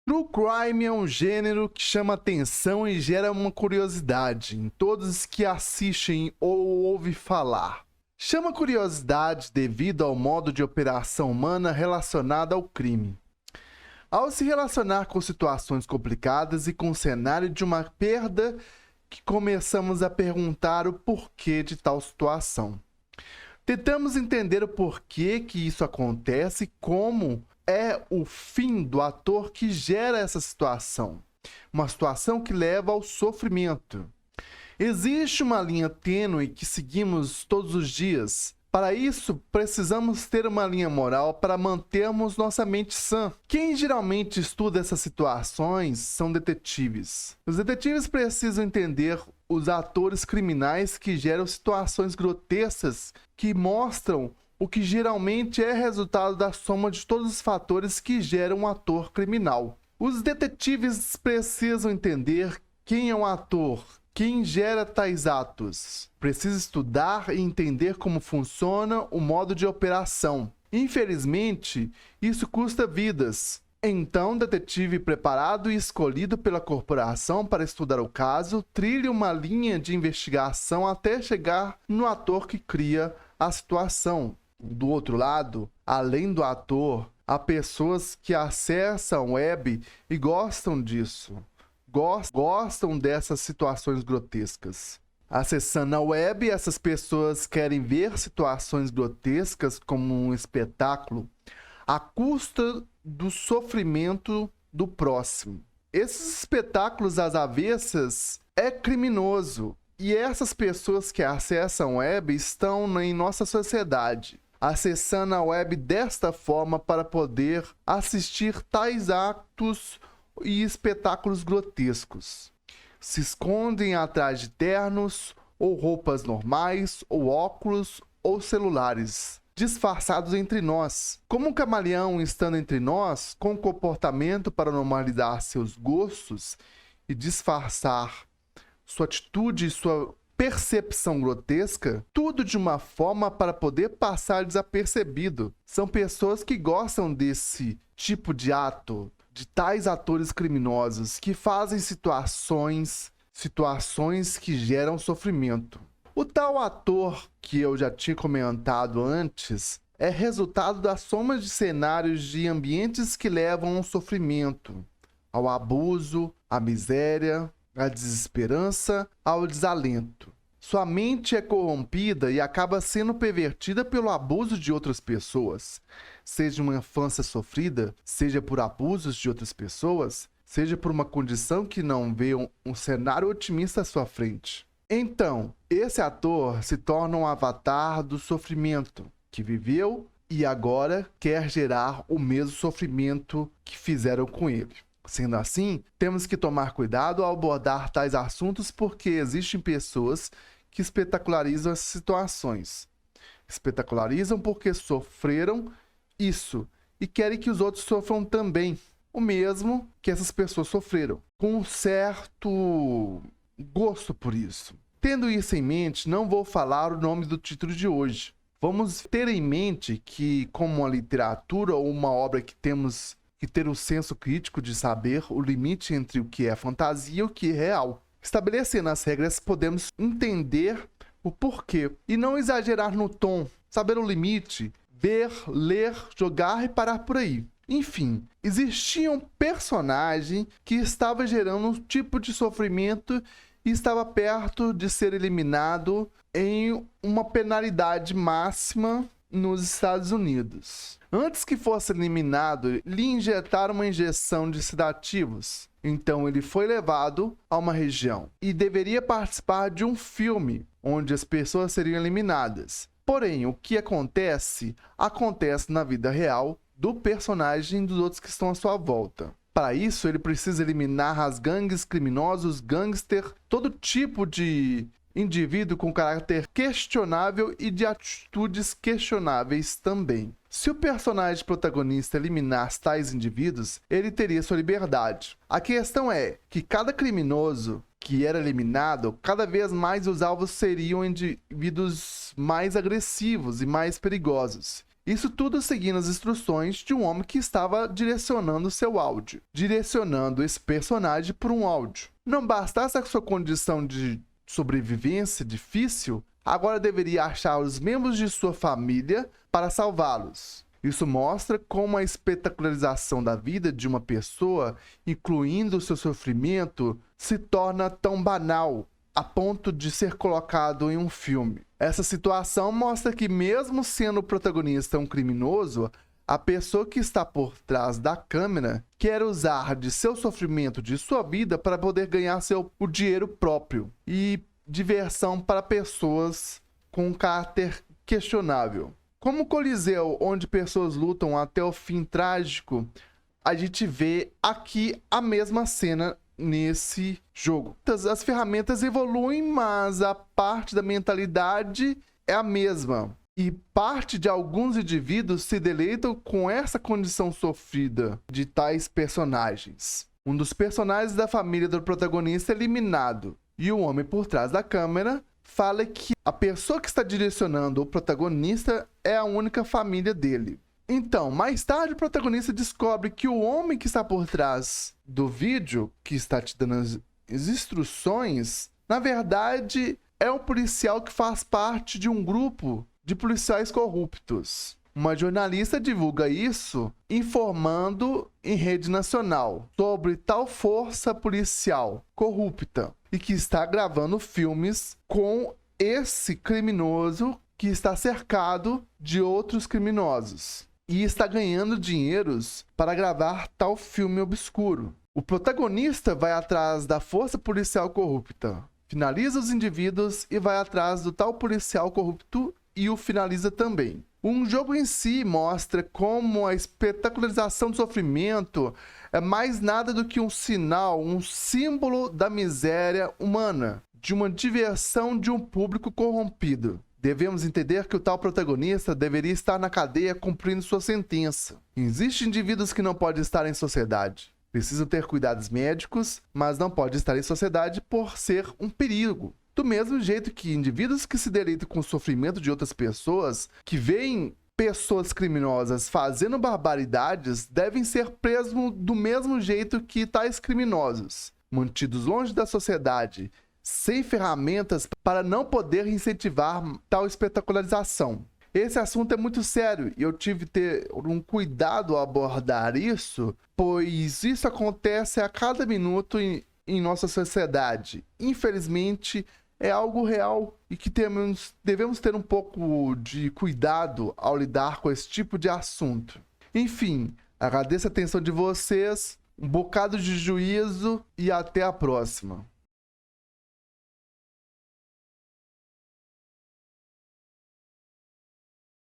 True Crime é um gênero que chama atenção e gera uma curiosidade em todos que assistem ou ouvem falar. Chama curiosidade devido ao modo de operação humana relacionada ao crime. Ao se relacionar com situações complicadas e com o cenário de uma perda, que começamos a perguntar o porquê de tal situação. Tentamos entender o porquê que isso acontece e como é o fim do ator que gera essa situação. Uma situação que leva ao sofrimento. Existe uma linha tênue que seguimos todos os dias. Para isso, precisamos ter uma linha moral para mantermos nossa mente sã. Quem geralmente estuda essas situações são detetives. Os detetives precisam entender os atores criminais que geram situações grotescas que mostram o que geralmente é resultado da soma de todos os fatores que geram um ator criminal. Os detetives precisam entender quem é um ator, quem gera tais atos. Precisa estudar e entender como funciona o modo de operação. Infelizmente, isso custa vidas. Então, detetive preparado e escolhido pela corporação para estudar o caso, trilha uma linha de investigação até chegar no ator que cria a situação. Do outro lado, além do ator, há pessoas que acessam a web e gostam disso. Gostam dessas situações grotescas. Acessando a web, essas pessoas querem ver situações grotescas como um espetáculo à custa do sofrimento do próximo. Esses espetáculos às avessas é criminoso e essas pessoas que acessam a web estão em nossa sociedade, acessando a web desta forma para poder assistir tais atos e espetáculos grotescos. Se escondem atrás de ternos, ou roupas normais, ou óculos, ou celulares, disfarçados entre nós. Como um camaleão estando entre nós, com comportamento para normalizar seus gostos e disfarçar sua atitude e sua percepção grotesca, tudo de uma forma para poder passar desapercebido. São pessoas que gostam desse tipo de ato, de tais atores criminosos que fazem situações que geram sofrimento. O tal ator que eu já tinha comentado antes é resultado da soma de cenários de ambientes que levam ao sofrimento, ao abuso, à miséria, à desesperança, ao desalento. Sua mente é corrompida e acaba sendo pervertida pelo abuso de outras pessoas, seja uma infância sofrida, seja por abusos de outras pessoas, seja por uma condição que não vê um cenário otimista à sua frente. Então, esse ator se torna um avatar do sofrimento que viveu e agora quer gerar o mesmo sofrimento que fizeram com ele. Sendo assim, temos que tomar cuidado ao abordar tais assuntos porque existem pessoas que espetacularizam essas situações. Espetacularizam porque sofreram isso e querem que os outros sofram também o mesmo que essas pessoas sofreram, com um certo gosto por isso. Tendo isso em mente, não vou falar o nome do título de hoje. Vamos ter em mente que, como uma literatura ou uma obra que temos que ter o senso crítico de saber o limite entre o que é fantasia e o que é real. Estabelecendo as regras, podemos entender o porquê e não exagerar no tom, saber o limite, ver, ler, jogar e parar por aí. Enfim, existia um personagem que estava gerando um tipo de sofrimento e estava perto de ser eliminado em uma penalidade máxima nos Estados Unidos. Antes que fosse eliminado, lhe injetaram uma injeção de sedativos. Então ele foi levado a uma região e deveria participar de um filme onde as pessoas seriam eliminadas. Porém, o que acontece na vida real do personagem e dos outros que estão à sua volta. Para isso, ele precisa eliminar as gangues criminosos, gangster, todo tipo de indivíduo com caráter questionável e de atitudes questionáveis também. Se o personagem protagonista eliminasse tais indivíduos, ele teria sua liberdade. A questão é que cada criminoso que era eliminado, cada vez mais os alvos seriam indivíduos mais agressivos e mais perigosos. Isso tudo seguindo as instruções de um homem que estava direcionando seu áudio, direcionando esse personagem por um áudio. Não bastasse a sua condição de sobrevivência difícil, agora deveria achar os membros de sua família para salvá-los. Isso mostra como a espetacularização da vida de uma pessoa, incluindo o seu sofrimento, se torna tão banal a ponto de ser colocado em um filme. Essa situação mostra que, mesmo sendo o protagonista um criminoso, a pessoa que está por trás da câmera quer usar de seu sofrimento, de sua vida, para poder ganhar o dinheiro próprio e diversão para pessoas com um caráter questionável. Como o Coliseu, onde pessoas lutam até o fim trágico, a gente vê aqui a mesma cena nesse jogo. As ferramentas evoluem, mas a parte da mentalidade é a mesma. E parte de alguns indivíduos se deleitam com essa condição sofrida de tais personagens. Um dos personagens da família do protagonista é eliminado, e o homem por trás da câmera fala que a pessoa que está direcionando o protagonista é a única família dele. Então, mais tarde, o protagonista descobre que o homem que está por trás do vídeo, que está te dando as instruções, na verdade, é um policial que faz parte de um grupo de policiais corruptos. Uma jornalista divulga isso, informando em rede nacional sobre tal força policial corrupta e que está gravando filmes com esse criminoso que está cercado de outros criminosos e está ganhando dinheiros para gravar tal filme obscuro. O protagonista vai atrás da força policial corrupta, finaliza os indivíduos e vai atrás do tal policial corrupto e o finaliza também. Um jogo em si mostra como a espetacularização do sofrimento é mais nada do que um sinal, um símbolo da miséria humana, de uma diversão de um público corrompido. Devemos entender que o tal protagonista deveria estar na cadeia cumprindo sua sentença. Existem indivíduos que não podem estar em sociedade. Precisam ter cuidados médicos, mas não podem estar em sociedade por ser um perigo. Do mesmo jeito que indivíduos que se deleitam com o sofrimento de outras pessoas, que veem pessoas criminosas fazendo barbaridades, devem ser presos do mesmo jeito que tais criminosos, mantidos longe da sociedade, sem ferramentas para não poder incentivar tal espetacularização. Esse assunto é muito sério e eu tive que ter um cuidado ao abordar isso, pois isso acontece a cada minuto em nossa sociedade. Infelizmente, é algo real e que devemos ter um pouco de cuidado ao lidar com esse tipo de assunto. Enfim, agradeço a atenção de vocês, um bocado de juízo e até a próxima.